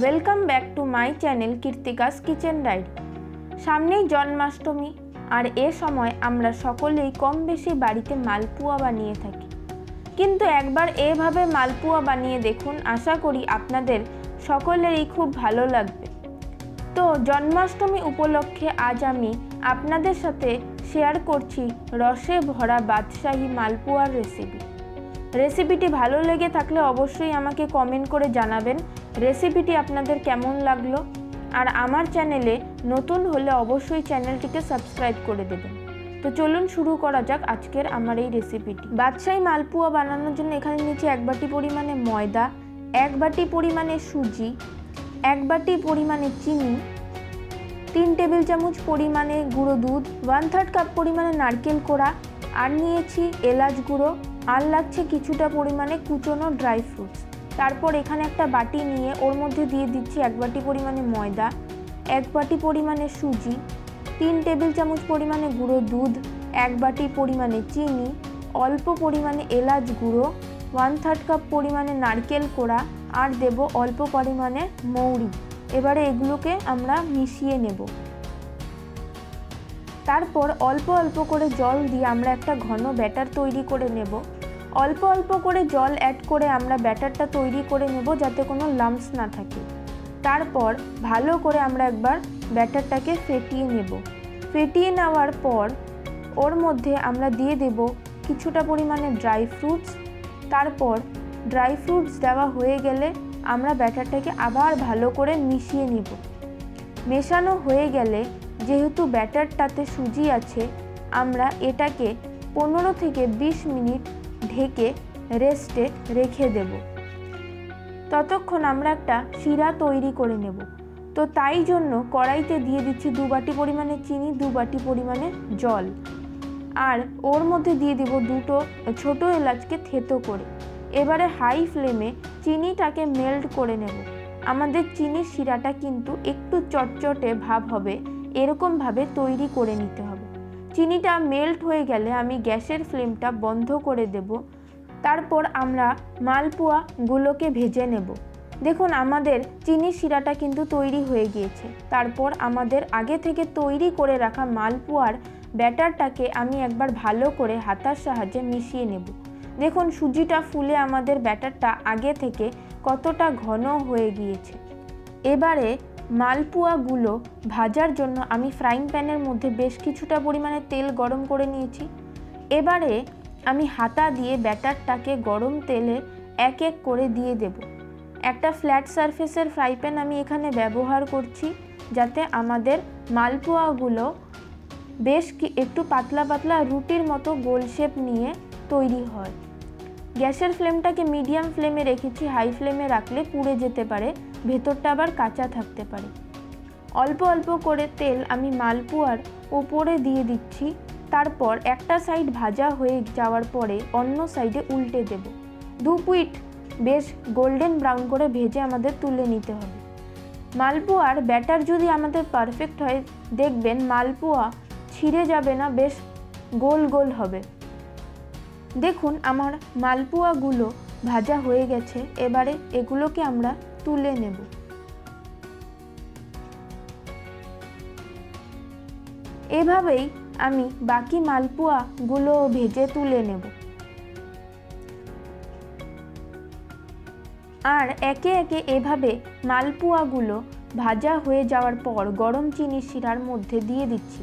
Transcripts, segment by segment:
Welcome back to my channel Kirtika's kitchen diary. সামনেই জন্মাষ্টমী, আর এ সময় আমরা সকলেই কম বেশি বাড়িতে মালপুয়া বানিয়ে থাকি। কিন্তু একবার এভাবে মালপুয়া বানিয়ে দেখুন, আশা করি আপনাদের সকলেরই খুব ভালো লাগবে। তো জন্মাষ্টমী উপলক্ষে আজ আমি আপনাদের সাথে শেয়ার করছি রসে ভরা বাদশাহী মালপুয়ার রেসিপিটি ভালো লেগে থাকলে অবশ্যই আমাকে কমেন্ট করে জানাবেন রেসিপিটি আপনাদের কেমন লাগলো। আর আমার চ্যানেলে নতুন হলে অবশ্যই চ্যানেলটিকে সাবস্ক্রাইব করে দেবেন। তো চলুন শুরু করা যাক আজকের আমার এই রেসিপিটি। বাদশাহী মালপুয়া বানানোর জন্য এখানে নিচে 1 বাটি পরিমাণে ময়দা, 1 বাটি পরিমাণে সুজি, 1 বাটি পরিমাণে চিনি, 3 টেবিল চামচ পরিমাণে গুঁড়ো দুধ, 1/3 কাপ পরিমাণে নারকেল কোড়া, আর নিয়েছি এলাচ গুঁড়ো, আর লাগছে কিছুটা পরিমাণে কুচনো ড্রাই ফ্রুটস। তারপর এখানে একটা বাটি নিয়ে ওর মধ্যে দিয়ে দিচ্ছি 1 বাটি পরিমাণে ময়দা, 1 বাটি পরিমাণে সুজি, 3 টেবিল চামচ পরিমাণে গুঁড়ো দুধ, 1 বাটি পরিমাণে চিনি, অল্প পরিমাণে এলাচ গুঁড়ো, 1/3 কাপ পরিমাণে নারকেল কোড়া, আর দেব অল্প পরিমাণে মৌরি। এবারে এগুলোকে আমরা মিশিয়ে নেব। তারপর অল্প অল্প করে জল দিয়ে আমরা একটা ঘন ব্যাটার তৈরি করে নেব। অল্প অল্প করে জল অ্যাড করে আমরা ব্যাটারটা তৈরি করে নেব যাতে কোনো লাম্পস না থাকে। তারপর ভালো করে আমরা একবার ব্যাটারটাকে ফেটিয়ে নেব। ফেটিয়ে নেওয়ার পর ওর মধ্যে আমরা দিয়ে দেব কিছুটা পরিমাণে ড্রাই ফ্রুটস। তারপর ড্রাই ফ্রুটস দেওয়া হয়ে গেলে আমরা ব্যাটারটাকে আবার ভালো করে মিশিয়ে নেব। মেশানো হয়ে গেলে যেহেতু ব্যাটারটাতে সুজি আছে, আমরা এটাকে 15 থেকে 20 মিনিট ঢেকে রেস্টে রেখে দেব। ততক্ষণ আমরা একটা শিরা তৈরি করে নেব। তো তাই জন্য কড়াইতে দিয়ে দিচ্ছি 2 বাটি পরিমাণে চিনি, 2 বাটি পরিমাণে জল, আর ওর মধ্যে দিয়ে দেব 2টো ছোট এলাচকে থেতো করে। এবারে হাই ফ্লেমে চিনিটাকে মেল্ট করে নেব। আমাদের চিনির শিরাটা কিন্তু একটু চটচটে ভাব হবে, এরকমভাবে তৈরি করে নিতে হবে। চিনিটা মেল্ট হয়ে গেলে আমি গ্যাসের ফ্লেমটা বন্ধ করে দেব। তারপর আমরা মালপুয়াগুলোকে ভেজে নেব। দেখুন আমাদের চিনির শিরাটা কিন্তু তৈরি হয়ে গিয়েছে। তারপর আমাদের আগে থেকে তৈরি করে রাখা মালপুয়ার ব্যাটারটাকে আমি একবার ভালো করে হাতার সাহায্যে মিশিয়ে নেব। দেখুন সুজিটা ফুলে আমাদের ব্যাটারটা আগে থেকে কতটা ঘন হয়ে গিয়েছে। এবারে মালপুয়াগুলো ভাজার জন্য আমি ফ্রাইং প্যানের মধ্যে বেশ কিছুটা পরিমাণে তেল গরম করে নিয়েছি। এবারে আমি হাতা দিয়ে ব্যাটারটাকে গরম তেলে এক এক করে দিয়ে দেব। একটা ফ্ল্যাট সারফেসের ফ্রাই প্যান আমি এখানে ব্যবহার করছি, যাতে আমাদের মালপুয়াগুলো বেশ একটু পাতলা পাতলা রুটির মতো গোল শেপ নিয়ে তৈরি হয়। গ্যাসের ফ্লেমটাকে মিডিয়াম ফ্লেমে রেখেছি, হাই ফ্লেমে রাখলে পুড়ে যেতে পারে, ভেতরটা আবার কাঁচা থাকতে পারে। অল্প অল্প করে তেল আমি মালপুয়ার উপরে দিয়ে দিচ্ছি। তারপর একটা সাইড ভাজা হয়ে যাওয়ার পরে অন্য সাইডে উল্টে দেব। 2 পিঠ বেশ গোল্ডেন ব্রাউন করে ভেজে আমাদের তুলে নিতে হবে। মালপুয়ার ব্যাটার যদি আমাদের পারফেক্ট হয়, দেখবেন মালপুয়া ছিঁড়ে যাবে না, বেশ গোল গোল হবে। দেখুন আমার মালপুয়াগুলো ভাজা হয়ে গেছে। এবারে এগুলোকে আমরা তুলে নেব। এভাবেই আমি বাকি মালপুয়াগুলো ভেজে তুলে নেব। আর একে একে এভাবে মালপুয়াগুলো ভাজা হয়ে যাওয়ার পর গরম চিনির শিরার মধ্যে দিয়ে দিচ্ছি।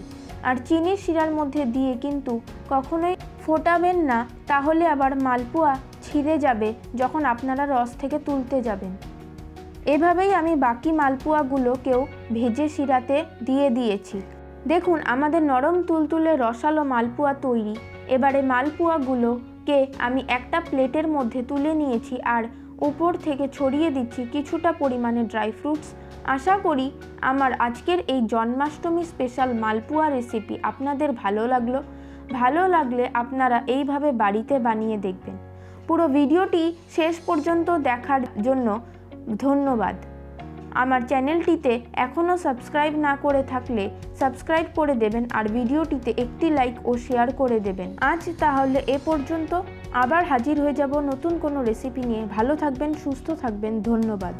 আর চিনির শিরার মধ্যে দিয়ে কিন্তু কখনোই ফোটাবেন না, তাহলে আবার মালপুয়া ছিঁড়ে যাবে যখন আপনারা রস থেকে তুলতে যাবেন। এভাবেই আমি বাকি মালপুয়াগুলোকেও ভেজে শিরাতে দিয়ে দিয়েছি। দেখুন আমাদের নরম তুলতুলে রসালো মালপুয়া তৈরি। এবারে মালপুয়াগুলোকে আমি একটা প্লেটের মধ্যে তুলে নিয়েছি, আর উপর থেকে ছড়িয়ে দিচ্ছি কিছুটা পরিমাণে ড্রাই ফ্রুটস। আশা করি আমার আজকের এই জন্মাষ্টমী স্পেশাল মালপুয়া রেসিপি আপনাদের ভালো লাগলো। ভালো লাগলে আপনারা এইভাবে বাড়িতে বানিয়ে দেখবেন। পুরো ভিডিওটি শেষ পর্যন্ত দেখার জন্য ধন্যবাদ। আমার চ্যানেলটিতে এখনও সাবস্ক্রাইব না করে থাকলে সাবস্ক্রাইব করে দেবেন, আর ভিডিওটিতে একটি লাইক ও শেয়ার করে দেবেন। আজ তাহলে এ পর্যন্ত, আবার হাজির হয়ে যাব নতুন কোনো রেসিপি নিয়ে। ভালো থাকবেন, সুস্থ থাকবেন, ধন্যবাদ।